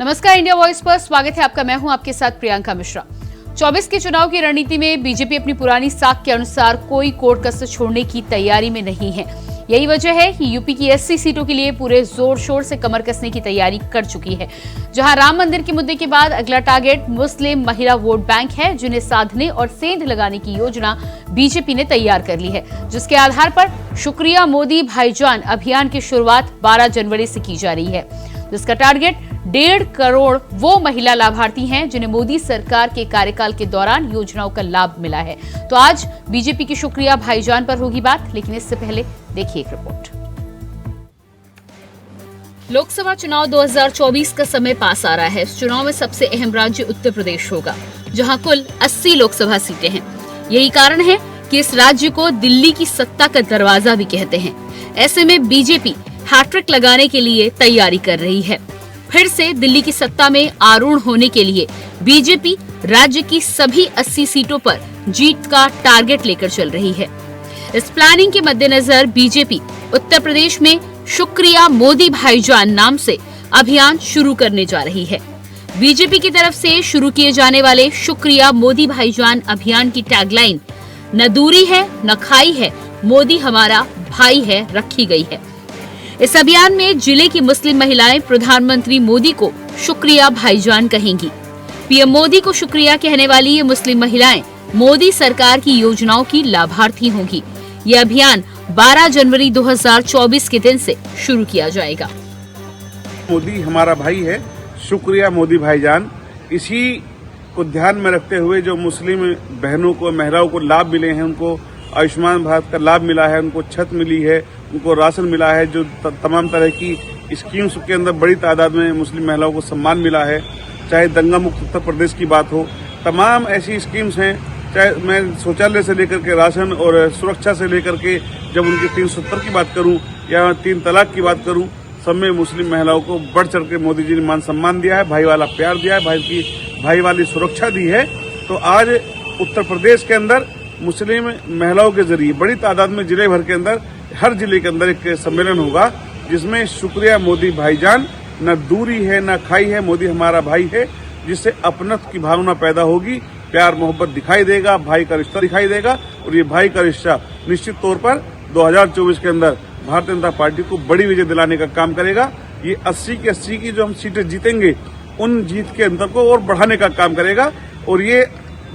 नमस्कार, India voice पर स्वागत है आपका। मैं हूं आपके साथ प्रियंका मिश्रा। 24 के चुनाव की रणनीति में बीजेपी अपनी पुरानी साख के अनुसार कोई कोर कसर छोड़ने की तैयारी में नहीं है। यही वजह है कि यूपी की 80 सीटों के लिए पूरे जोर शोर से कमर कसने की तैयारी कर चुकी है। जहां राम मंदिर के मुद्दे के बाद अगला टारगेट मुस्लिम महिला वोट बैंक है, जिन्हें साधने और सेंध लगाने की योजना बीजेपी ने तैयार कर ली है, जिसके आधार पर शुक्रिया मोदी भाईजान अभियान की शुरुआत 12 जनवरी से की जा रही है, जिसका टारगेट 1.5 करोड़ वो महिला लाभार्थी हैं जिन्हें मोदी सरकार के कार्यकाल के दौरान योजनाओं का लाभ मिला है। तो आज बीजेपी की शुक्रिया भाईजान पर होगी बात, लेकिन इससे पहले देखिए एक रिपोर्ट। लोकसभा चुनाव 2024 का समय पास आ रहा है। इस चुनाव में सबसे अहम राज्य उत्तर प्रदेश होगा, जहां कुल 80 लोकसभा सीटें हैं। यही कारण है कि इस राज्य को दिल्ली की सत्ता का दरवाजा भी कहते हैं। ऐसे में बीजेपी हैट्रिक लगाने के लिए तैयारी कर रही है। फिर से दिल्ली की सत्ता में आरूढ़ होने के लिए बीजेपी राज्य की सभी 80 सीटों पर जीत का टारगेट लेकर चल रही है। इस प्लानिंग के मद्देनजर बीजेपी उत्तर प्रदेश में शुक्रिया मोदी भाईजान नाम से अभियान शुरू करने जा रही है। बीजेपी की तरफ से शुरू किए जाने वाले शुक्रिया मोदी भाईजान अभियान की टैगलाइन न दूरी है न खाई है, मोदी हमारा भाई है रखी गई है। इस अभियान में जिले की मुस्लिम महिलाएं प्रधानमंत्री मोदी को शुक्रिया भाईजान कहेंगी। पीएम मोदी को शुक्रिया कहने वाली ये मुस्लिम महिलाएं मोदी सरकार की योजनाओं की लाभार्थी होंगी। ये अभियान 12 जनवरी 2024 के दिन से शुरू किया जाएगा। मोदी हमारा भाई है, शुक्रिया मोदी भाईजान। इसी को ध्यान में रखते हुए जो मुस्लिम बहनों को, महिलाओं को लाभ मिले हैं, उनको आयुष्मान भारत का लाभ मिला है, उनको छत मिली है, उनको राशन मिला है, जो तमाम तरह की स्कीम्स के अंदर बड़ी तादाद में मुस्लिम महिलाओं को सम्मान मिला है, चाहे दंगा मुक्त उत्तर प्रदेश की बात हो, तमाम ऐसी स्कीम्स हैं। चाहे मैं शौचालय से लेकर के राशन और सुरक्षा से लेकर के जब उनकी 370 की बात करूं या 3 तलाक की बात करूं, सब में मुस्लिम महिलाओं को बढ़ चढ़ के मोदी जी ने मान सम्मान दिया है, भाई वाला प्यार दिया है, भाई वाली सुरक्षा दी है। तो आज उत्तर प्रदेश के अंदर मुस्लिम महिलाओं के जरिए बड़ी तादाद में जिले भर के अंदर, हर जिले के अंदर एक सम्मेलन होगा, जिसमें शुक्रिया मोदी भाईजान, न दूरी है न खाई है, मोदी हमारा भाई है, जिससे अपनत्व की भावना पैदा होगी, प्यार मोहब्बत दिखाई देगा, भाई का रिश्ता दिखाई देगा। और ये भाई का रिश्ता निश्चित तौर पर 2024 के अंदर भारतीय जनता पार्टी को बड़ी विजय दिलाने का काम करेगा। ये 80 की 80 की जो हम सीटें जीतेंगे, उन जीत के अंतर को और बढ़ाने का काम करेगा। और ये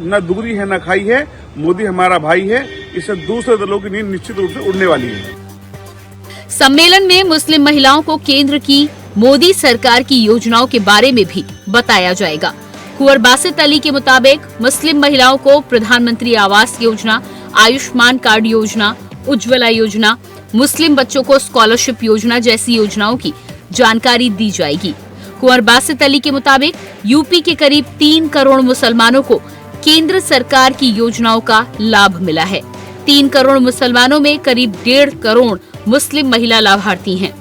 न दूरी है न खाई है, मोदी हमारा भाई है, इससे दूसरे दलों की नींद निश्चित रूप से उड़ने वाली है। सम्मेलन में मुस्लिम महिलाओं को केंद्र की मोदी सरकार की योजनाओं के बारे में भी बताया जाएगा। कुंवर बासित अली के मुताबिक मुस्लिम महिलाओं को प्रधानमंत्री आवास योजना, आयुष्मान कार्ड योजना, उज्ज्वला योजना, मुस्लिम बच्चों को स्कॉलरशिप योजना जैसी योजनाओं की जानकारी दी जाएगी। कुंवर बासित अली के मुताबिक यूपी के करीब 3 करोड़ मुसलमानों को केंद्र सरकार की योजनाओं का लाभ मिला है। 3 करोड़ मुसलमानों में करीब 1.5 करोड़ मुस्लिम महिला लाभार्थी हैं।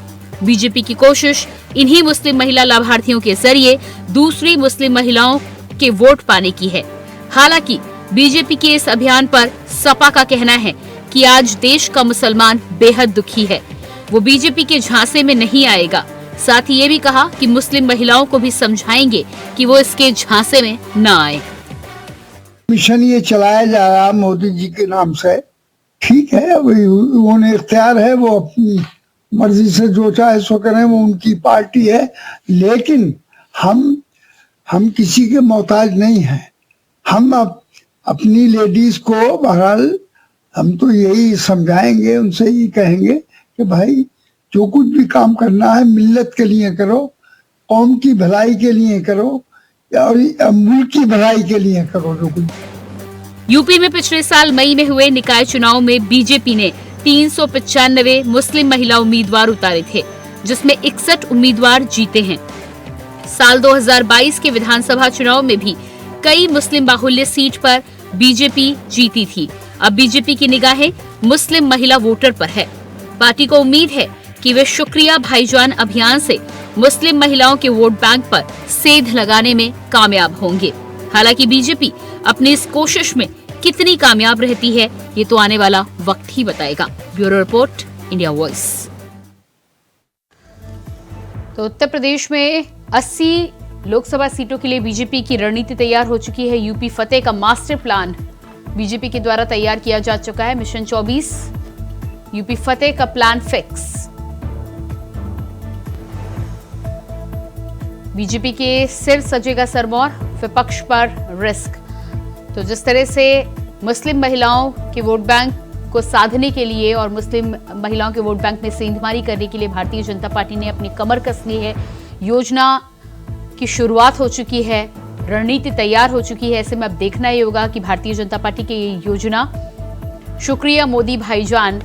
बीजेपी की कोशिश इन्हीं मुस्लिम महिला लाभार्थियों के जरिए दूसरी मुस्लिम महिलाओं के वोट पाने की है। हालांकि बीजेपी के इस अभियान पर सपा का कहना है कि आज देश का मुसलमान बेहद दुखी है, वो बीजेपी के झांसे में नहीं आएगा। साथ ही ये भी कहा कि मुस्लिम महिलाओं को भी समझाएंगे कि वो इसके झांसे में न आए। मिशन ये चलाया जा रहा मोदी जी के नाम से, ठीक है, उन्हें इख्तियार है, वो अपनी मर्जी से जो चाहे सो करें, वो उनकी पार्टी है। लेकिन हम किसी के मोहताज नहीं हैं। हम अपनी लेडीज को बहरहाल हम तो यही समझाएंगे, उनसे ही कहेंगे कि भाई जो कुछ भी काम करना है मिल्लत के लिए करो, कौम की भलाई के लिए करो और मुल्क की भलाई के लिए करो। जो कुछ यूपी में पिछले साल मई में हुए निकाय चुनाव में बीजेपी ने 395 मुस्लिम महिला उम्मीदवार उतारे थे, जिसमें 61 उम्मीदवार जीते हैं। साल 2022 के विधानसभा चुनाव में भी कई मुस्लिम बाहुल्य सीट पर बीजेपी जीती थी। अब बीजेपी की निगाहें मुस्लिम महिला वोटर पर है। पार्टी को उम्मीद है कि वे शुक्रिया भाईजान अभियान से मुस्लिम महिलाओं के वोट बैंक पर सेंध लगाने में कामयाब होंगे। हालांकि बीजेपी अपनी इस कोशिश में कितनी कामयाब रहती है, ये तो आने वाला वक्त ही बताएगा। Bureau report, India voice. तो उत्तर प्रदेश में 80 लोकसभा सीटों के लिए बीजेपी की रणनीति तैयार हो चुकी है। यूपी फतेह का मास्टर प्लान बीजेपी के द्वारा तैयार किया जा चुका है। मिशन 24 यूपी फतेह का प्लान फिक्स। बीजेपी के सिर सजेगा सरमौर, विपक्ष पर रिस्क। तो जिस तरह से मुस्लिम महिलाओं के वोट बैंक को साधने के लिए और मुस्लिम महिलाओं के वोट बैंक में सेंधमारी करने के लिए भारतीय जनता पार्टी ने अपनी कमर कस ली है। योजना की शुरुआत हो चुकी है, रणनीति तैयार हो चुकी है। ऐसे में अब देखना ही होगा कि भारतीय जनता पार्टी की ये योजना शुक्रिया मोदी भाईजान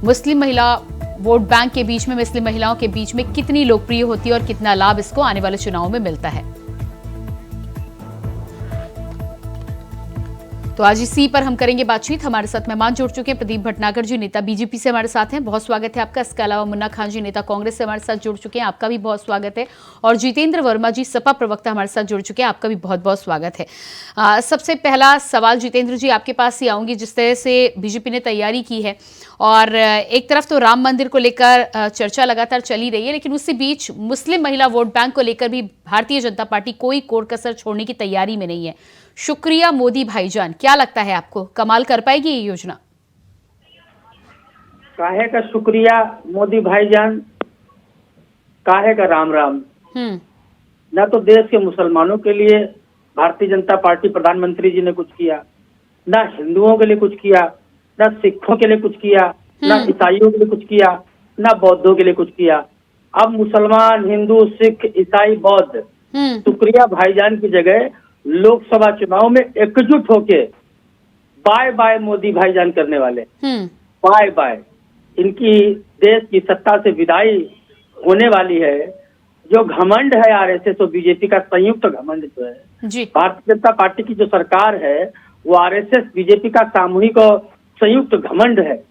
मुस्लिम महिला वोट बैंक के बीच में, मुस्लिम महिलाओं के बीच में कितनी लोकप्रिय होती है और कितना लाभ इसको आने वाले चुनाव में मिलता है। तो आज इसी पर हम करेंगे बातचीत। हमारे साथ मेहमान जुड़ चुके हैं। प्रदीप भटनागर जी नेता बीजेपी से हमारे साथ हैं, बहुत स्वागत है आपका। इसके अलावा मुन्ना खान जी नेता कांग्रेस से हमारे साथ जुड़ चुके हैं, आपका भी बहुत स्वागत है। और जितेंद्र वर्मा जी सपा प्रवक्ता हमारे साथ जुड़ चुके हैं, आपका भी बहुत बहुत स्वागत है। सबसे पहला सवाल जितेंद्र जी आपके पास ही आऊंगी। जिस तरह से बीजेपी ने तैयारी की है और एक तरफ तो राम मंदिर को लेकर चर्चा लगातार चली रही है, लेकिन उसी बीच मुस्लिम महिला वोट बैंक को लेकर भी भारतीय जनता पार्टी कोई कोर कसर छोड़ने की तैयारी में नहीं है। शुक्रिया मोदी भाईजान, क्या लगता है आपको, कमाल कर पाएगी ये योजना? काहे का शुक्रिया मोदी भाईजान, काहे का राम राम। न तो देश के मुसलमानों के लिए भारतीय जनता पार्टी प्रधानमंत्री जी ने कुछ किया, न हिंदुओं के लिए कुछ किया, न सिखों के लिए कुछ किया, न ईसाइयों के लिए कुछ किया, न बौद्धों के लिए कुछ किया। अब मुसलमान, हिंदू, सिख, ईसाई, बौद्ध शुक्रिया भाईजान की जगह लोकसभा चुनाव में एकजुट होके बाय बाय मोदी भाईजान करने वाले, बाय बाय। इनकी देश की सत्ता से विदाई होने वाली है। जो घमंड है आरएसएस और बीजेपी का संयुक्त घमंड जो है, भारतीय जनता पार्टी की जो सरकार है वो आरएसएस बीजेपी का सामूहिक और संयुक्त घमंड है,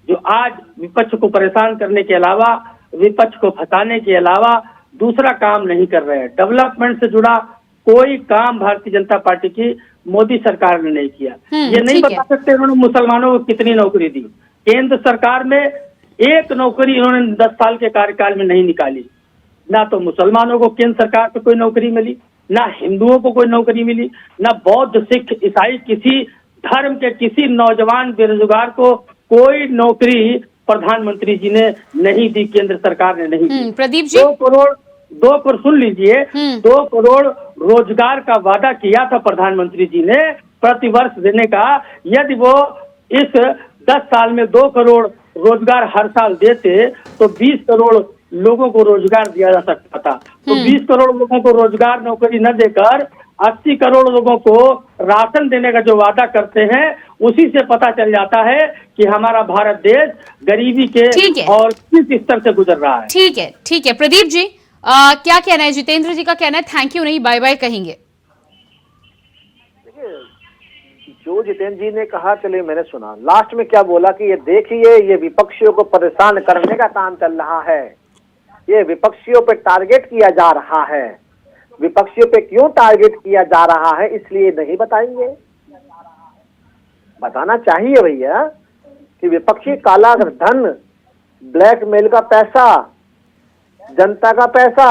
जो आज विपक्ष को परेशान करने के अलावा, विपक्ष को फंसाने के अलावा दूसरा काम नहीं कर रहे हैं। डेवलपमेंट से जुड़ा कोई काम भारतीय जनता पार्टी की मोदी सरकार ने नहीं किया। ये नहीं बता सकते उन्होंने मुसलमानों को कितनी नौकरी दी। केंद्र सरकार में एक नौकरी इन्होंने 10 साल के कार्यकाल में नहीं निकाली। ना तो मुसलमानों को केंद्र सरकार पे कोई नौकरी मिली, ना हिंदुओं को कोई नौकरी मिली, ना बौद्ध, सिख, ईसाई किसी धर्म के किसी नौजवान बेरोजगार को कोई नौकरी प्रधानमंत्री जी ने नहीं दी, केंद्र सरकार ने नहीं दी। प्रदीप जी, 2 करोड़ सुन लीजिए, 2 करोड़ रोजगार का वादा किया था प्रधानमंत्री जी ने प्रतिवर्ष देने का। यदि वो इस 10 साल में 2 करोड़ रोजगार हर साल देते तो 20 करोड़ लोगों को रोजगार दिया जा सकता था। तो 20 करोड़ लोगों को रोजगार नौकरी न देकर 80 करोड़ लोगों को राशन देने का जो वादा करते हैं, उसी से पता चल जाता है कि हमारा भारत देश गरीबी के और किस स्तर से गुजर रहा है। ठीक है प्रदीप जी, क्या कहना है? जितेंद्र जी का कहना है थैंक यू नहीं बाय बाय कहेंगे। देखिए, जो जितेंद्र जी ने कहा, चलिए मैंने सुना, लास्ट में क्या बोला कि ये देखिए ये विपक्षियों को परेशान करने का काम चल रहा है, ये विपक्षियों पे टारगेट किया जा रहा है। विपक्षियों पे क्यों टारगेट किया जा रहा है इसलिए नहीं बताएंगे? बताना चाहिए भैया कि विपक्षी काला धन, ब्लैकमेल का पैसा, जनता का पैसा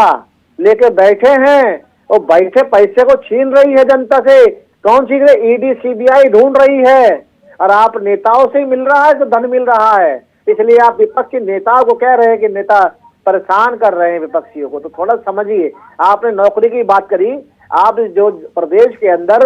लेके बैठे हैं और बैठे पैसे को छीन रही है जनता से। कौन छीन रही? ईडी सीबीआई ढूंढ रही है और आप नेताओं से मिल रहा है तो धन मिल रहा है। इसलिए आप विपक्षी नेताओं को कह रहे हैं कि नेता परेशान कर रहे हैं विपक्षियों को, तो थोड़ा समझिए। आपने नौकरी की बात करी, आप जो प्रदेश के अंदर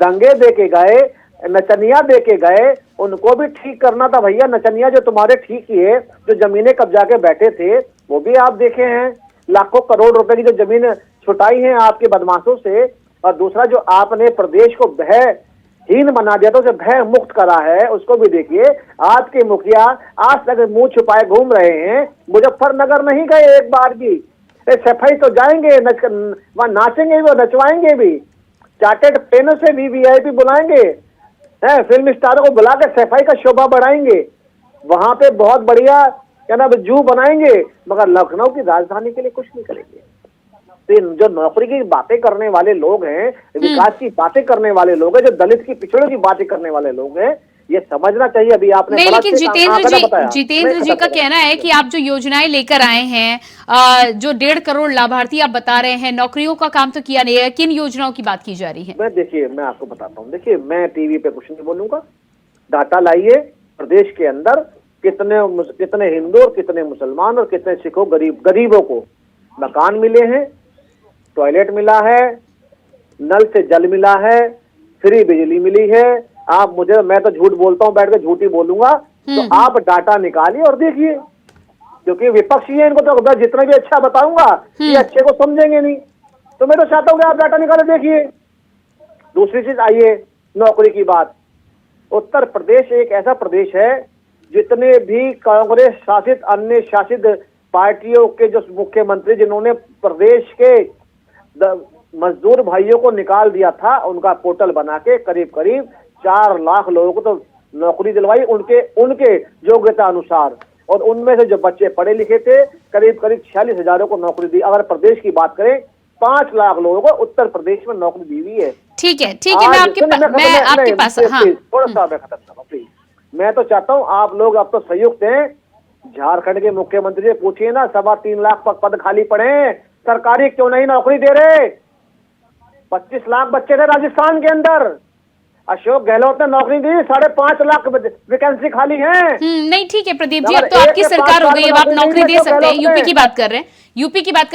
दंगे देके गए, नचनिया देके गए, उनको भी ठीक करना था भैया। नचनिया जो तुम्हारे ठीक किए, जो जमीनें कब्जा के बैठे थे, वो भी आप देखे हैं। लाखों करोड़ रुपए की जो जमीन छुटाई है आपके बदमाशों से। और दूसरा जो आपने प्रदेश को भयहीन बना दिया था, उसे भय मुक्त करा है, उसको भी देखिए। आज के मुखिया आज तक मुंह छुपाए घूम रहे हैं, मुजफ्फरनगर नहीं गए एक बार भी। सफाई तो जाएंगे, वहां नाचेंगे भी और नचवाएंगे भी, चार्टेड पेनों से भी वीआईपी बुलाएंगे, फिल्म स्टारों को बुला के सफाई का शोभा बढ़ाएंगे, वहां पे बहुत बढ़िया क्या ना जू बनाएंगे, मगर लखनऊ की राजधानी के लिए कुछ नहीं करेंगे। तो जो नौकरी की बातें करने वाले लोग हैं, विकास की बातें करने वाले लोग हैं, जो दलित की पिछड़ों की बातें करने वाले लोग हैं, ये समझना चाहिए। अभी आपने नहीं, लेकिन जितेंद्र जी का नहीं, कहना है कि आप जो योजनाएं लेकर आए हैं, जो 1.5 करोड़ लाभार्थी आप बता रहे हैं, नौकरियों का काम तो किया नहीं है, किन योजनाओं की बात की जा रही है? मैं आपको बताता हूँ। देखिए, मैं टीवी पे कुछ नहीं बोलूंगा, डाटा लाइए प्रदेश के अंदर कितने हिंदू और कितने मुसलमान और कितने सिखों गरीबों को मकान मिले हैं, टॉयलेट मिला है, नल से जल मिला है, फ्री बिजली मिली है। मैं तो झूठ बोलता हूँ, बैठ के झूठ ही बोलूंगा। तो आप डाटा निकालिए और देखिए, क्योंकि विपक्षी है, इनको तो जितना भी अच्छा बताऊंगा ये अच्छे को समझेंगे नहीं। तो मैं तो चाहता हूँ कि आप डाटा निकाले, देखिए। दूसरी चीज आइए, नौकरी की बात। उत्तर प्रदेश एक ऐसा प्रदेश है, जितने भी कांग्रेस शासित अन्य शासित पार्टियों के जो मुख्यमंत्री जिन्होंने प्रदेश के मजदूर भाइयों को निकाल दिया था, उनका पोर्टल बना के करीब 4 लाख लोगों को तो नौकरी दिलवाई उनके योग्यता अनुसार। और उनमें से जो बच्चे पढ़े लिखे थे, करीब 46,000 को नौकरी दी। अगर प्रदेश की बात करें, 5 लाख लोगों को उत्तर प्रदेश में नौकरी दी हुई है। ठीक है, मैं आपके पास थोड़ा सा मैं खत्म करूँ प्लीज। मैं तो चाहता हूँ आप लोग अब तो संयुक्त हैं, झारखंड के मुख्यमंत्री से पूछिए ना, 3.25 लाख पद खाली पड़े हैं, सरकारी क्यों नहीं नौकरी दे रहे? 25 लाख बच्चे थे राजस्थान के अंदर, अशोक गहलोत ने नौकरी दी, 5.5 लाख वैकेंसी खाली है। नहीं, ठीक है प्रदीप जी, अब तो आपकी सरकार हो गई, अब आप नौकरी दे सकते हैं। यूपी की बात कर रहे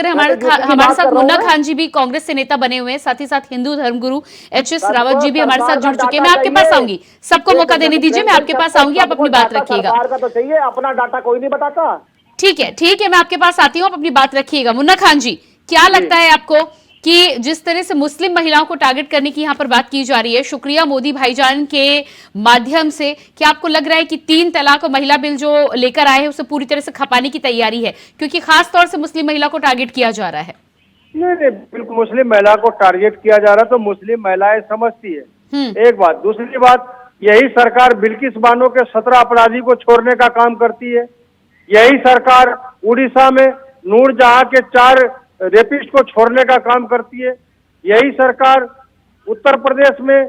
हैं, हमारे साथ मुन्ना खान जी भी कांग्रेस से नेता बने हुए हैं, साथ ही साथ हिंदू धर्मगुरु एच.एस. रावत जी भी हमारे साथ जुड़ चुके हैं। मैं आपके पास आऊंगी, सबको मौका देने दीजिए, मैं आपके पास आऊंगी, आप अपनी बात रखिएगा। तो चाहिए, अपना डाटा कोई नहीं बताता। ठीक है, मैं आपके पास आती हूँ, आप अपनी बात रखिएगा। मुन्ना खान जी, क्या लगता है आपको कि जिस तरह से मुस्लिम महिलाओं को टारगेट करने की यहाँ पर बात की जा रही है, शुक्रिया मोदी भाईजान के माध्यम से, क्या आपको लग रहा है कि 3 तलाक और महिला बिल जो लेकर आए हैं उसे पूरी तरह से खपाने की तैयारी है, क्योंकि खास तौर से मुस्लिम महिला को टारगेट किया जा रहा है? नहीं, बिल्कुल मुस्लिम महिला को टारगेट किया जा रहा है, तो मुस्लिम महिलाएं समझती है। एक बात। दूसरी बात, यही सरकार बिल्किस बानो के 17 अपराधी को छोड़ने का काम करती है। यही सरकार उड़ीसा में नूरजहां के 4 रेपिस्ट को छोड़ने का काम करती है। यही सरकार उत्तर प्रदेश में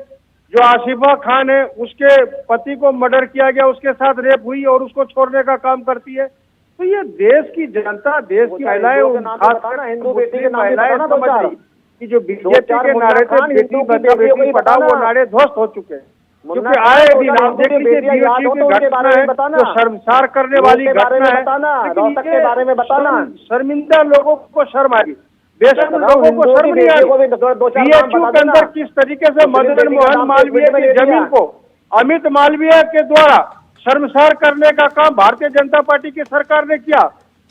जो आसिफा खान है, उसके पति को मर्डर किया गया, उसके साथ रेप हुई और उसको छोड़ने का काम करती है। तो ये देश की जनता, देश की महिलाएं, खासकर हिंदू बेटी के महिलाएं समझ रही कि जो बीजेपी के नारे थे बेटी बचाओ बेटी पढ़ाओ, वो नारे ध्वस्त हो चुके हैं। क्योंकि आए दिन आप देख लीजिए बीएचयू की घटना है, तो शर्मसार करने वाली घटना है। के बारे में बताना, शर्मिंदा लोगों को शर्म आएगी, बेशर्म लोगों को शर्म नहीं आएगी। बीएचयू के अंदर किस तरीके से मदन मोहन मालवीय की जमीन को अमित मालवीय के द्वारा शर्मसार करने का काम भारतीय जनता पार्टी की सरकार ने किया।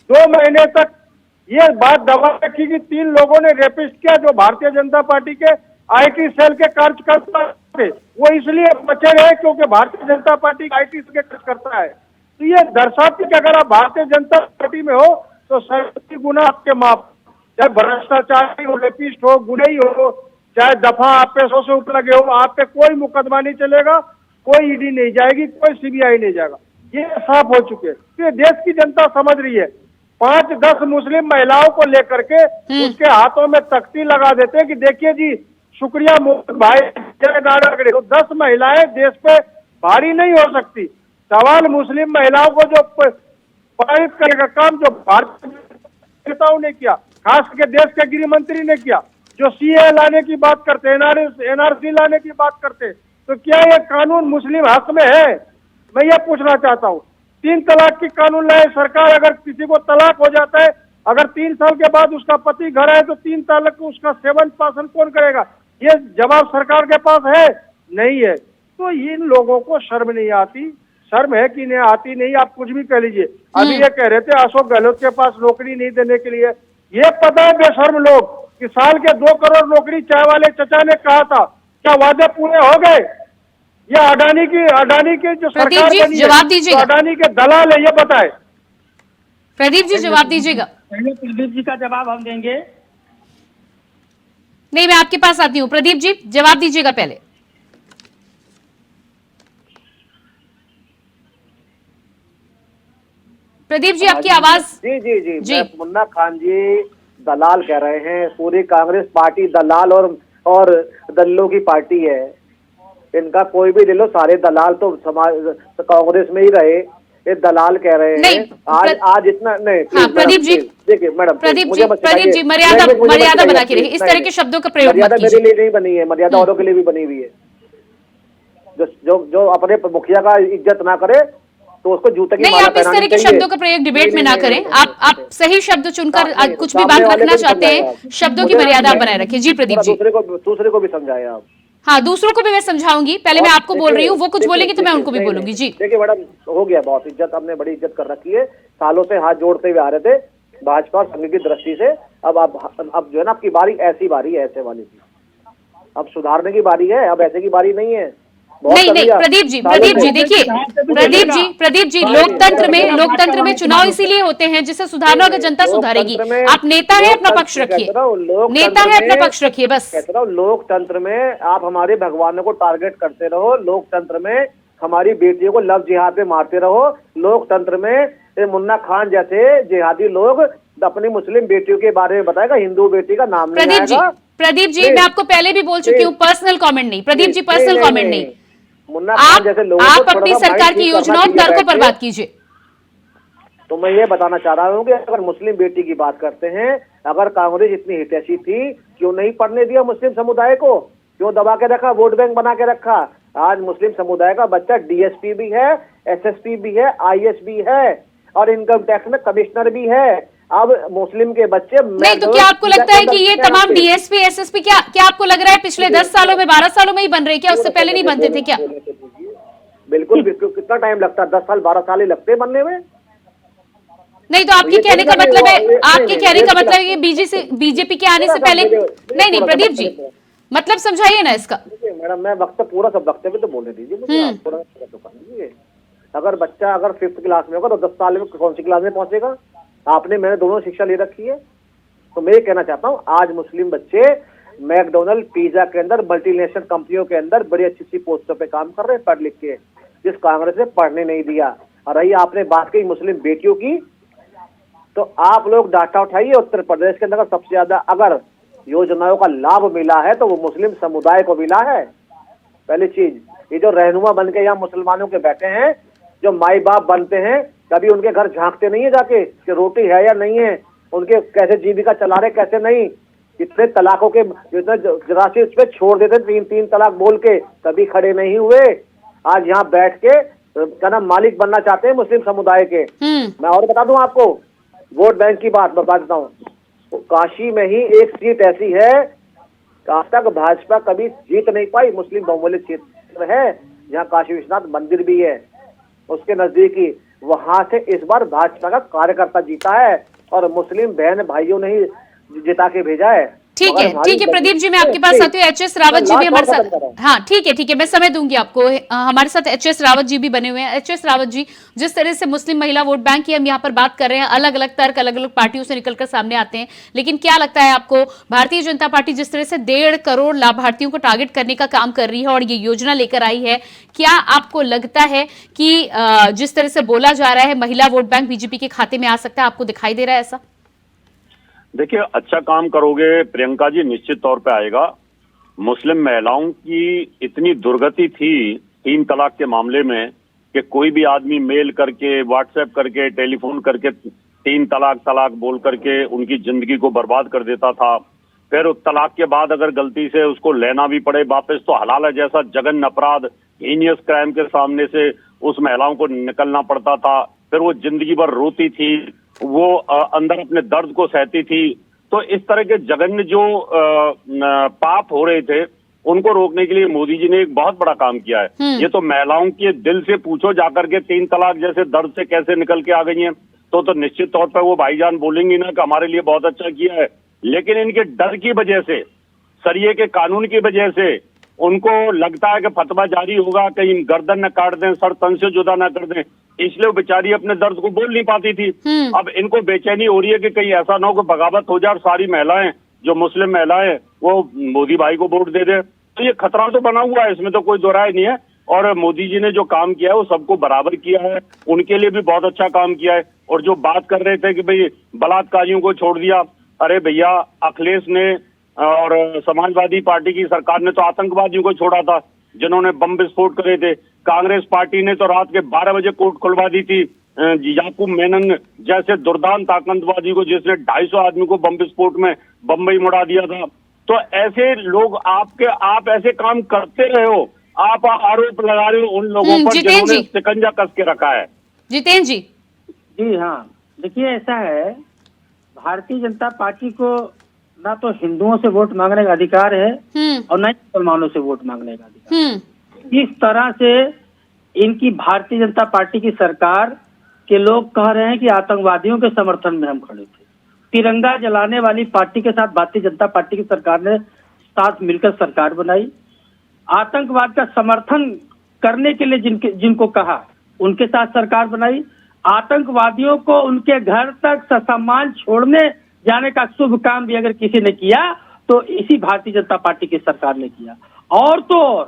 2 महीने तक ये बात दबा रखी कि 3 लोगों ने रेपिस्ट किया, जो भारतीय जनता पार्टी के आईटी सेल के कार्यकर्ता थे। वो इसलिए बचे रहे क्योंकि Bharatiya Janata party IT cell के कार्यकर्ता है। तो ये दर्शाती कि अगर आप भारतीय जनता पार्टी में हो तो सरकारी गुना आपके माफ, चाहे भ्रष्टाचार हो, रेपिस्ट हो, गुनई हो, चाहे दफा आप पे 100 से ऊपर लगे हो, आप पे कोई मुकदमा नहीं चलेगा, कोई ईडी नहीं जाएगी, कोई सीबीआई नहीं जाएगा। ये साफ हो चुके हैं। तो देश की जनता समझ रही है। 5-10 मुस्लिम महिलाओं को लेकर के उसके हाथों में तख्ती लगा देते हैं कि देखिए जी, शुक्रिया मोदी भाई तो 10 महिलाएं देश पे भारी नहीं हो सकती। सवाल मुस्लिम महिलाओं को जो पारित करने का काम जो भारतीय नेताओं ने किया, खास करके देश के गृह मंत्री ने किया, जो सीए लाने की बात करते हैं, एनआरसी लाने की बात करते हैं, तो क्या ये कानून मुस्लिम हक में है? मैं ये पूछना चाहता हूँ। 3 तलाक की कानून लाए सरकार, अगर किसी को तलाक हो जाता है, अगर 3 साल के बाद उसका पति घर आए तो 3 तलाक को उसका सेवन पालन कौन करेगा? ये जवाब सरकार के पास है? नहीं है। तो इन लोगों को शर्म नहीं आती। शर्म है कि नहीं आती नहीं, आप कुछ भी कह लीजिए। अभी ये कह रहे थे अशोक गहलोत के पास नौकरी नहीं देने के लिए। ये पता है बेशर्म लोग कि साल के 2 करोड़ नौकरी चाय वाले चचा ने कहा था, क्या वादे पूरे हो गए? ये अडानी की जो सरकार बनी है, जवाब दीजिएगा। अडानी के दलाल है, ये बताए। प्रदीप जी जवाब दीजिएगा। पहले प्रदीप जी का जवाब हम देंगे। नहीं, मैं आपके पास आती हूँ। प्रदीप जी जवाब दीजिएगा पहले। प्रदीप जी आपकी आवाज। जी। मुन्ना खान जी दलाल कह रहे हैं। पूरी कांग्रेस पार्टी दलाल और दल्लों की पार्टी है। इनका कोई भी ले लो, सारे दलाल तो समाज कांग्रेस में ही रहे, ये दलाल कह रहे हैं। आज इतना नहीं। हाँ, प्रदीप जी देखिए मैडम, प्रदीप जी मर्यादा बना के रहिए, इस तरह के शब्दों का प्रयोग मत कीजिए। मेरे लिए नहीं बनी है, मर्यादा औरों के लिए भी बनी हुई है। जो अपने मुखिया का इज्जत ना करे तो उसको जूते की नहीं, आप इस तरह के शब्दों का प्रयोग डिबेट में ना करें। आप सही शब्द चुनकर कुछ भी बात रखना चाहते हैं, शब्दों की मर्यादा बनाए रखें। जी प्रदीप जी। दूसरे को भी समझाएं आप। हाँ, दूसरों को भी मैं समझाऊंगी, पहले मैं आपको बोल रही हूँ, वो कुछ बोलेंगे तो मैं उनको भी बोलूंगी। जी देखिए मैडम, हो गया बहुत, इज्जत हमने बड़ी इज्जत कर रखी है, सालों से हाथ जोड़ते हुए आ रहे थे भाजपा और संघ की दृष्टि से। अब जो है ना, आपकी बारी ऐसी बारी है, ऐसे वाली थी, अब सुधारने की बारी है, अब ऐसे की बारी नहीं है। नहीं प्रदीप जी देखिए, प्रदीप जी लोकतंत्र में चुनाव इसीलिए होते हैं जिसे सुधारना होगा, जनता सुधारेगी। आप नेता है, अपना पक्ष रखिए, नेता है, अपना पक्ष रखिए बस। कहते रहो, लोकतंत्र में आप हमारे भगवानों को टारगेट करते रहो, लोकतंत्र में हमारी बेटियों को लव जिहाद पे मारते रहो, लोकतंत्र में मुन्ना खान जैसे जिहादी लोग अपनी मुस्लिम बेटियों के बारे में बताएगा, हिंदू बेटी का नाम नहीं आएगा। प्रदीप जी मैं आपको पहले भी बोल चुकी हूँ, पर्सनल कमेंट नहीं प्रदीप जी, पर्सनल कमेंट नहीं। मुन्ना खान जैसे लोगों आप अपनी सरकार की योजनाओं तर्कों पर बात कीजिए। तो मैं ये बताना चाह रहा हूँ कि अगर मुस्लिम बेटी की बात करते हैं, अगर कांग्रेस इतनी हितैषी थी, क्यों नहीं पढ़ने दिया मुस्लिम समुदाय को, क्यों दबा के रखा, वोट बैंक बना के रखा। आज मुस्लिम समुदाय का बच्चा डीएसपी भी है, एसएसपी भी है, आईएएस भी है और इनकम टैक्स में कमिश्नर भी है। अब मुस्लिम के बच्चे नहीं, तो क्या आपको लगता है कि ये तमाम डीएसपी एसएसपी क्या आपको लग रहा है पिछले 10 सालों में 12 सालों में ही बन रहे, क्या उससे पहले नहीं बनते थे क्या? बिल्कुल, कितना टाइम लगता है, 10 साल 12 साल ही लगते हैं बनने में। नहीं, तो आपके कहने का मतलब है, आपके कहने का मतलब है कि बीजेपी के आने से पहले नहीं प्रदीप जी, मतलब समझाइए ना इसका। मैडम मैं पूरा सब वक्तव्य तो बोलने दीजिए मुझे। अगर बच्चा अगर 5th क्लास में होगा तो 10 साल में कौन सी क्लास में पहुंचेगा? मैंने दोनों शिक्षा ले रखी है। तो मैं ये कहना चाहता हूँ, आज मुस्लिम बच्चे मैकडोनल्ड, पिज्जा के अंदर, मल्टीनेशनल कंपनियों के अंदर बड़ी अच्छी अच्छी पोस्टों पे काम कर रहे हैं पढ़ लिख के, जिस कांग्रेस ने पढ़ने नहीं दिया। और रही आपने बात की मुस्लिम बेटियों की, तो आप लोग डाटा उठाइए, उत्तर प्रदेश के अंदर सबसे ज्यादा अगर योजनाओं का लाभ मिला है तो वो मुस्लिम समुदाय को मिला है। पहली चीज, ये जो रहनुमा बन के यहाँ मुसलमानों के बैठे हैं, जो माई बाप बनते हैं, कभी उनके घर झांकते नहीं है जाके कि रोटी है या नहीं है, उनके कैसे जीविका चला रहे कैसे नहीं। इतने तलाकों के जरा से उस पर छोड़ देते, 3 तलाक बोल के कभी खड़े नहीं हुए। आज यहाँ बैठ के क्या नाम मालिक बनना चाहते हैं मुस्लिम समुदाय के। मैं और बता दूं आपको, वोट बैंक की बात बता देता हूँ, काशी में ही एक सीट ऐसी है, आज तक भाजपा कभी जीत नहीं पाई, मुस्लिम बहुमूल्य क्षेत्र है जहाँ काशी विश्वनाथ मंदिर भी है, उसके नजदीकी, वहां से इस बार भाजपा का कार्यकर्ता जीता है और मुस्लिम बहन भाइयों ने ही जिता के भेजा है। ठीक है प्रदीप जी, मैं आपके पास आती हूँ। एचएस रावत जी भी हमारे साथ, हाँ ठीक है, मैं समय दूंगी आपको। हमारे साथ एचएस रावत जी भी बने हुए हैं। एचएस रावत जी, जिस तरह से मुस्लिम महिला वोट बैंक की हम यहाँ पर बात कर रहे हैं, अलग अलग तर्क अलग अलग पार्टियों से निकलकर सामने आते हैं, लेकिन क्या लगता है आपको, भारतीय जनता पार्टी जिस तरह से 1.5 करोड़ लाभार्थियों को टारगेट करने का काम कर रही है और ये योजना लेकर आई है, क्या आपको लगता है कि जिस तरह से बोला जा रहा है महिला वोट बैंक बीजेपी के खाते में आ सकता है, आपको दिखाई दे रहा है ऐसा? देखिए, अच्छा काम करोगे प्रियंका जी, निश्चित तौर पे आएगा। मुस्लिम महिलाओं की इतनी दुर्गति थी 3 तलाक के मामले में कि कोई भी आदमी मेल करके, व्हाट्सएप करके, टेलीफोन करके 3 तलाक बोल करके उनकी जिंदगी को बर्बाद कर देता था। फिर उस तलाक के बाद अगर गलती से उसको लेना भी पड़े वापस, तो हलाला जैसा जघन्य अपराध, हीनियस क्राइम के सामने से उस महिलाओं को निकलना पड़ता था। फिर वो जिंदगी भर रोती थी, वो अंदर अपने दर्द को सहती थी। तो इस तरह के जघन्य जो पाप हो रहे थे, उनको रोकने के लिए मोदी जी ने एक बहुत बड़ा काम किया है। ये तो महिलाओं के दिल से पूछो जाकर के 3 तलाक जैसे दर्द से कैसे निकल के आ गई हैं, तो निश्चित तौर पर वो भाईजान बोलेंगी ना कि हमारे लिए बहुत अच्छा किया है। लेकिन इनके डर की वजह से, सरिये के कानून की वजह से, उनको लगता है कि फतवा जारी होगा, कहीं गर्दन न काट दें, सर तन से जुदा न कर दें, इसलिए वो बेचारी अपने दर्द को बोल नहीं पाती थी। अब इनको बेचैनी हो रही है कि कहीं ऐसा ना हो कि बगावत हो जाए और सारी महिलाएं, जो मुस्लिम महिलाएं, वो मोदी भाई को वोट दे दे। तो ये खतरा तो बना हुआ है, इसमें तो कोई दो राय नहीं है। और मोदी जी ने जो काम किया है वो सबको बराबर किया है, उनके लिए भी बहुत अच्छा काम किया है। और जो बात कर रहे थे कि भाई बलात्कारियों को छोड़ दिया, अरे भैया, अखिलेश ने और समाजवादी पार्टी की सरकार ने तो आतंकवादियों को छोड़ा था। जिन्होंने बम विस्फोट करे थे। कांग्रेस पार्टी ने तो रात के 12 बजे कोर्ट खुलवा दी थी याकूब मेनन जैसे दुर्दांत आतंकवादी को, जिसने 250 आदमी को बम विस्फोट में बम्बई मुड़ा दिया था। तो ऐसे लोग आप ऐसे काम करते रहे हो, आप आरोप लगा रहे हो उन लोगों पर जिन्होंने शिकंजा कस के रखा है। जितेंद्र जी। जी हाँ, देखिए ऐसा है, भारतीय जनता पार्टी को ना तो हिंदुओं से वोट मांगने का अधिकार है और ना ही मुसलमानों से वोट मांगने का अधिकार। इस तरह से इनकी भारतीय जनता पार्टी की सरकार के लोग कह रहे हैं कि आतंकवादियों के समर्थन में हम खड़े थे। तिरंगा जलाने वाली पार्टी के साथ भारतीय जनता पार्टी की सरकार ने साथ मिलकर सरकार बनाई। आतंकवाद का समर्थन करने के लिए जिनको कहा उनके साथ सरकार बनाई। आतंकवादियों को उनके घर तक ससम्मान छोड़ने जाने का शुभ काम भी अगर किसी ने किया तो इसी भारतीय जनता पार्टी की सरकार ने किया। और तो और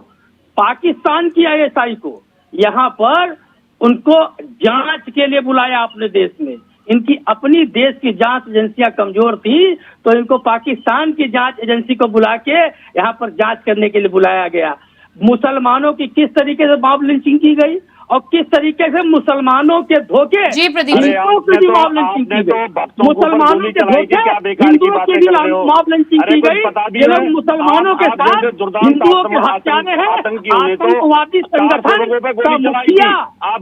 पाकिस्तान की ISI को यहाँ पर उनको जांच के लिए बुलाया अपने देश में। इनकी अपनी देश की जांच एजेंसियां कमजोर थी तो इनको पाकिस्तान की जांच एजेंसी को बुला के यहाँ पर जांच करने के लिए बुलाया गया। मुसलमानों की किस तरीके से मॉब लिंचिंग की गई और किस तरीके से मुसलमानों के धोखे हिंदुओं की भी मॉब लिंचिंग की गई। मुसलमानों के धोखे हिंदुओं की भी मॉब लिंचिंग की गई। ये लोग मुसलमानों के साथ हिंदुओं के हत्यारे हैं। आतंकवादी संगठन का मुखिया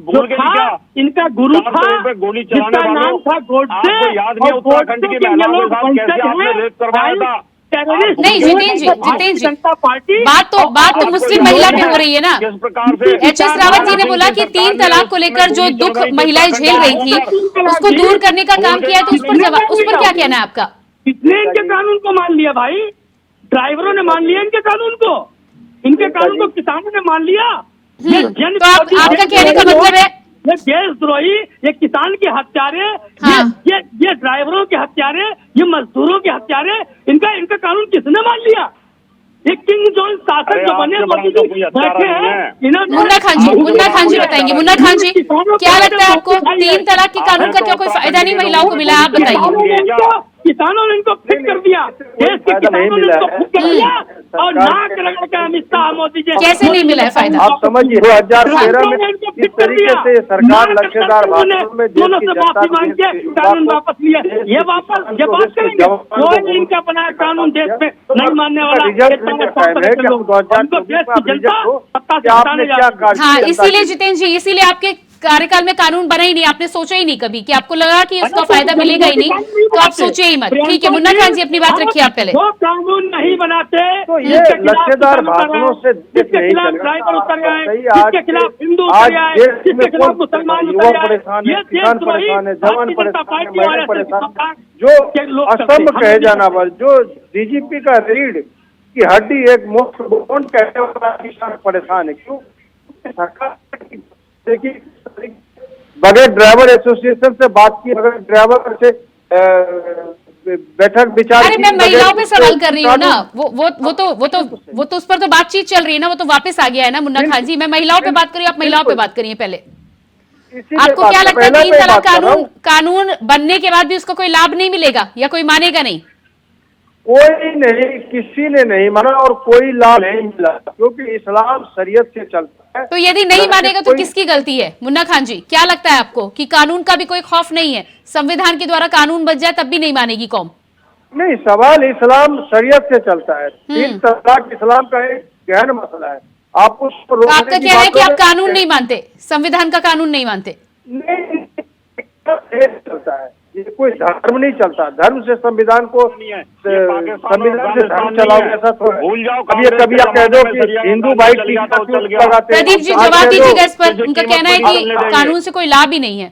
जो था, इनका गुरु था, जिसका नाम था गोडसे, और गोडसे के ये लोग वंशज हैं। नहीं जितेंद्र जी बात तो मुस्लिम महिला पे हो रही है ना। HS रावत जी ने बोला कि 3 तलाक को लेकर जो दुख महिलाएं झेल रही थी उसको दूर करने का काम किया है, तो उस पर क्या कहना है आपका? किसने इनके कानून को मान लिया भाई? ड्राइवरों ने मान लिया इनके कानून को, इनके कानून को किसानों ने मान लिया। तो आपका कहने का मतलब है ये देशद्रोही, ये किसान के हत्यारे, ये ड्राइवरों के हत्यारे, ये मजदूरों के हत्यारे, इनका कानून किसने मान लिया? ये किंग जॉन शासक जो बने बैठे हैं। मुन्ना खान जी बताएंगे। मुन्ना खान जी, क्या लगता है आपको 3 तलाक के कानून का क्या कोई फायदा नहीं महिलाओं को मिला? आप बताइए। किसानों ने इनको फिट कर दिया, देश के किसानों ने इनको फिट कर दिया और नाक रगड़ के अमित शाह मोदी जी कैसे नहीं मिला है फायदा? आप समझिए 2013 में इस तरीके से सरकार लक्ष्यदार भाषणों में दोनों से माफी मांग के कानून वापस लिया। ये वापस जब बात करेंगे कोई इनका बनाया कानून देश में नहीं मानने वाला। हाँ, इसीलिए जितेंद्र जी, इसीलिए आपके कार्यकाल में कानून बना ही नहीं, आपने सोचा ही नहीं कभी कि आपको लगा कि उसका फायदा मिलेगा ही नहीं, तो आप सोचे ही मत। ठीक है मुन्ना खान जी, अपनी बात रखिए आप पहले। वो कानून नहीं बनाते तो ये लक्ष्यदार भाषणों से जिसके खिलाफ ड्राइवर उतर गए, जिसके खिलाफ हिंदू उतर गए, जिसके खिलाफ मुसलमान उतर गए, ये किसान परेशान है, जवान परेशान है, महिला परेशान, जो असम कहे जाना पर जो DGP का रीढ़ की हड्डी एक मोस्ट बोन कहने वाला किसान परेशान है। क्यों? सरकार देखिए बगैर ड्राइवर एसोसिएशन से बात की, बगैर ड्राइवर से बैठक विचार। अरे मैं महिलाओं पे सवाल कर रही हूँ ना, वो तो उस पर तो बातचीत चल रही है ना, वो तो वापस आ गया है ना मुन्ना खान जी। मैं महिलाओं पे बात कर रही हूँ, आप महिलाओं पे बात करिए पहले। आपको क्या लगता है 3 तलाक कानून बनने के बाद भी उसको कोई लाभ नहीं मिलेगा या कोई मानेगा नहीं? कोई नहीं, किसी ने नहीं माना और कोई लाभ नहीं मिला, क्योंकि इस्लाम शरीयत से चलता है। तो यदि नहीं मानेगा तो किसकी गलती है मुन्ना खान जी? क्या लगता है आपको कि कानून का भी कोई खौफ नहीं है? संविधान के द्वारा कानून बच जाए तब भी नहीं मानेगी कौम? नहीं, सवाल इस्लाम शरीयत से चलता है। 3 तलाक इस्लाम का एक गहन मसला है। आप उसको तो आपका कहना है कि आप कानून नहीं मानते, संविधान का कानून नहीं मानते? नहीं, चलता है, ये कोई धर्म नहीं चलता। धर्म से संविधान को, संविधान से धर्म चलाओगे ऐसा तो भूल जाओ। कभी आप कह दो कि हिंदू भाई लगाते। प्रदीप जी जवाब दीजिएगा इस पर। उनका कहना है कि कानून से कोई लाभ ही नहीं है।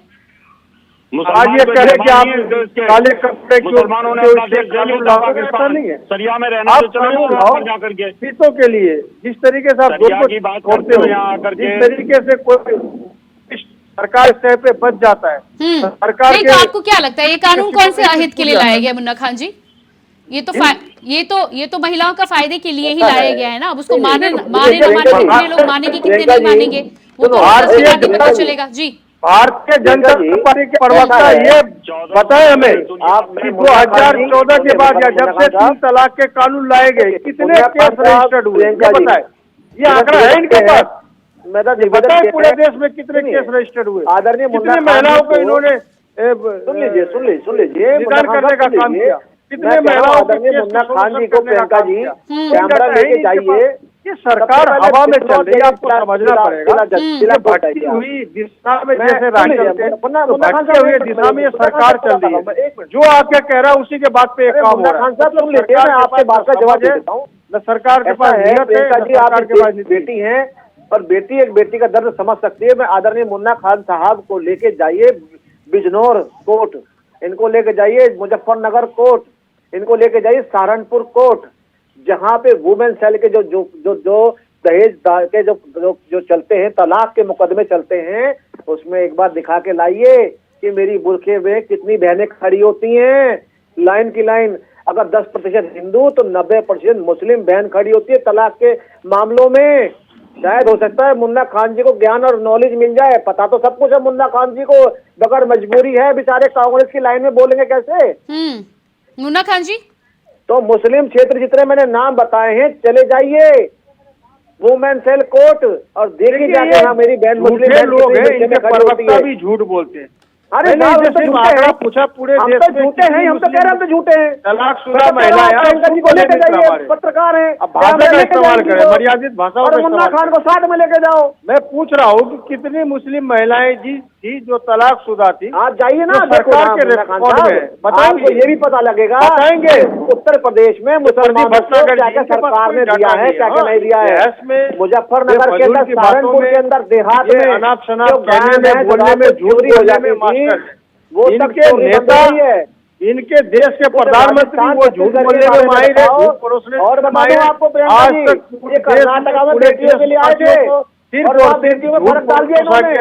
आज ये कह रहे कि आप काले कपड़े मुसलमानों ने ऐसा नहीं है। सरिया में रहना आप कानून लाओ हितों के लिए, जिस तरीके से आप छोड़ते हो, जिस तरीके से कोई सरकार स्तर पे बच जाता है। सरकार नहीं, तो आपको क्या लगता है ये कानून कौन से हित के लिए लाया गया मुन्ना खान जी? ये तो महिलाओं का फायदे के लिए ही लाया गया है ना। अब उसको माने ना माने, कितने लोग मानेंगे कितने नहीं मानेंगे वो तो पता चलेगा। जी, भारतीय जनता पार्टी के प्रवक्ता ये बताए हमें 2014 के बाद या जब से 3 तलाक के कानून लाए गए कितने केस रजिस्टर्ड हुए, ये बताए। ये आंकड़ा है इनके पास? बताए पूरे बताए देश में कितने केस रजिस्टर्ड हुए, आदरणीय कितने महिलाओं को इन्होंने सुन लीजिए निदान करने का काम किया, कितने महिलाओं के केस मुन्ना खान जी को प्रियंका जी कैमरा है लेके इनके जाइए। ये सरकार हवा में चल रही है, आपको समझना पड़ेगा। जिला भटकी हुई दिशा में जैसे राज चलते हैं, तो भटकी हुई दिशा में ये सरकार चल रही है। जो आपके कह रहा है उसी के बात पे एक काम हो रहा है। खान साहब सुन लीजिए, मैं आपके बात का जवाब देता हूँ। न सरकार के पास प्रियंका जी आप बेटी हैं और बेटी एक बेटी का दर्द समझ सकती है। मैं आदरणीय मुन्ना खान साहब को लेके जाइए बिजनौर कोर्ट, इनको लेके जाइए मुजफ्फरनगर कोर्ट, इनको लेके जाइए सहारनपुर कोर्ट, जहाँ पे वुमेन सेल के जो जो जो जो दहेज के जो चलते हैं, तलाक के मुकदमे चलते हैं, उसमें एक बार दिखा के लाइए कि मेरी बुरखे में कितनी बहनें खड़ी होती हैं, लाइन की लाइन। अगर 10% हिंदू तो 90% मुस्लिम बहन खड़ी होती है तलाक के मामलों में। शायद हो सकता है मुन्ना खान जी को ज्ञान और नॉलेज मिल जाए, पता तो सब कुछ है मुन्ना खान जी को, मगर मजबूरी है, बेचारे कांग्रेस की लाइन में बोलेंगे कैसे? मुन्ना खान जी तो मुस्लिम क्षेत्र जितने मैंने नाम बताए हैं, चले जाइए वुमेन सेल कोर्ट और देखिए जाके हाँ मेरी बहन मुस्लिम लोग हैं, इनके प्रवक्ता भी झूठ बोलते हैं। अरे सिर्फ आंकड़ा पूछा पूरे हम देश तो झूठे हैं, हम तो कह रहे हैं हम तो झूठे हैं। तलाकशुदा महिला को लेके जाइए, पत्रकार है, भाषा का इस्तेमाल करें, मर्यादित भाषा और मुन्ना खान को साथ में लेके जाओ। मैं पूछ रहा हूँ कि कितनी मुस्लिम महिलाएं जी थी जो तलाकशुदा थी? आप जाइए ना सरकार के रिकॉर्ड में बताएंगे, ये भी पता लगेगा, बताएंगे उत्तर प्रदेश में मुसलमानों को क्या क्या सरकार ने दिया है, क्या क्या नहीं दिया है। मुजफ्फरनगर के अंदर, सहारनपुर के अंदर, देहात में अनाप शनाप कहने में, बोलने में, झूठ बोलने में मास्टर, वो इनके नेता, इनके देश के प्रधानमंत्री वो झूठ बोलने में माहिर है, झूठ परोसने और बताओ आपको आज तक कर्नाटका में बेटियों के लिए आए थे और वहाँ बेटियों में फर्क डाल दिया इन्होंने,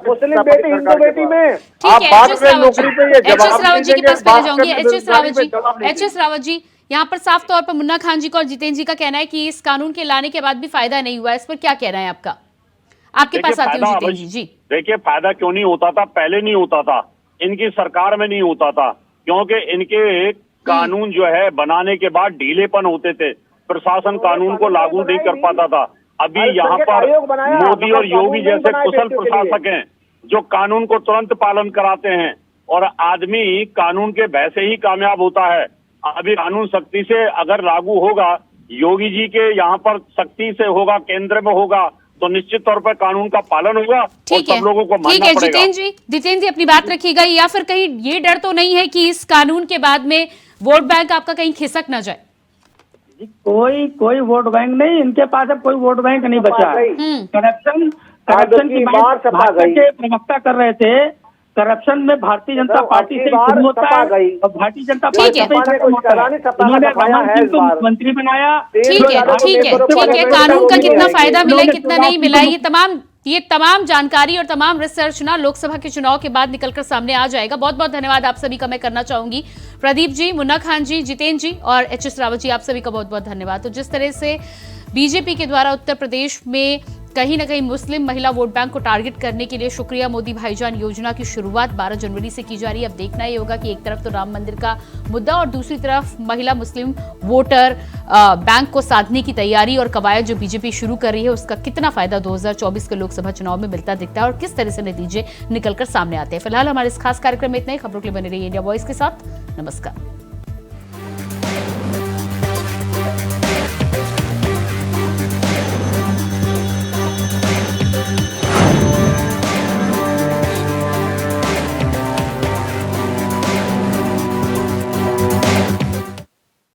मुस्लिम बेटी हिंदू बेटी में। आप बात करें नौकरी पे, ये एच.एस. रावत जी के पास पहले जाऊंगी। एच.एस. रावत जी, यहाँ पर साफ तौर पर मुन्ना खान जी को और जितेंद्र जी का कहना है कि इस कानून के लाने के बाद भी फायदा नहीं हुआ। इस पर क्या कहना है आपका? आपके पास आती हूँ जितेंद्र जी। देखिए, फायदा क्यों नहीं होता था? पहले नहीं होता था, इनकी सरकार में नहीं होता था, क्योंकि इनके कानून जो है बनाने के बाद ढीलेपन होते थे, प्रशासन कानून को लागू नहीं कर पाता था। अभी यहाँ पर मोदी और योगी जैसे कुशल प्रशासक हैं जो कानून को तुरंत पालन कराते हैं और आदमी कानून के भय से ही कामयाब होता है। अभी कानून सख्ती से अगर लागू होगा, योगी जी के यहाँ पर सख्ती से होगा, केंद्र में होगा, तो निश्चित तौर पर कानून का पालन होगा और सब लोगों को मानना पड़ेगा। जितेंद्र जी अपनी बात रखिएगा, या फिर कहीं ये डर तो नहीं है कि इस कानून के बाद में वोट बैंक आपका कहीं खिसक ना जाए? कोई वोट बैंक नहीं, इनके पास अब कोई वोट बैंक नहीं बचा। करप्शन की बात भाजपा के प्रवक्ता कर रहे थे, करप्शन में भारतीय जनता पार्टी से शुरू होता है और भारतीय जनता पार्टी मंत्री बनाया। ठीक है, कानून का कितना फायदा मिला, कितना नहीं मिला, ये तमाम जानकारी और तमाम रिसर्च ना लोकसभा के चुनाव के बाद निकलकर सामने आ जाएगा। बहुत बहुत धन्यवाद आप सभी का मैं करना चाहूंगी। प्रदीप जी, मुन्ना खान जी, जितेंद्र जी और एच.एस. रावत जी, आप सभी का बहुत बहुत धन्यवाद। तो जिस तरह से बीजेपी के द्वारा उत्तर प्रदेश में कहीं ना कहीं मुस्लिम महिला वोट बैंक को टारगेट करने के लिए शुक्रिया मोदी भाईजान योजना की शुरुआत 12 जनवरी से की जा रही है। अब देखना ये होगा कि एक तरफ तो राम मंदिर का मुद्दा और दूसरी तरफ महिला मुस्लिम वोटर बैंक को साधने की तैयारी और कवायद जो बीजेपी शुरू कर रही है, उसका कितना फायदा 2024 के लोकसभा चुनाव में मिलता दिखता है और किस तरह से नतीजे निकलकर सामने आते हैं। फिलहाल हमारे इस खास कार्यक्रम में इतना ही। खबरों के लिए बने रहिए इंडिया वॉइस के साथ। नमस्कार।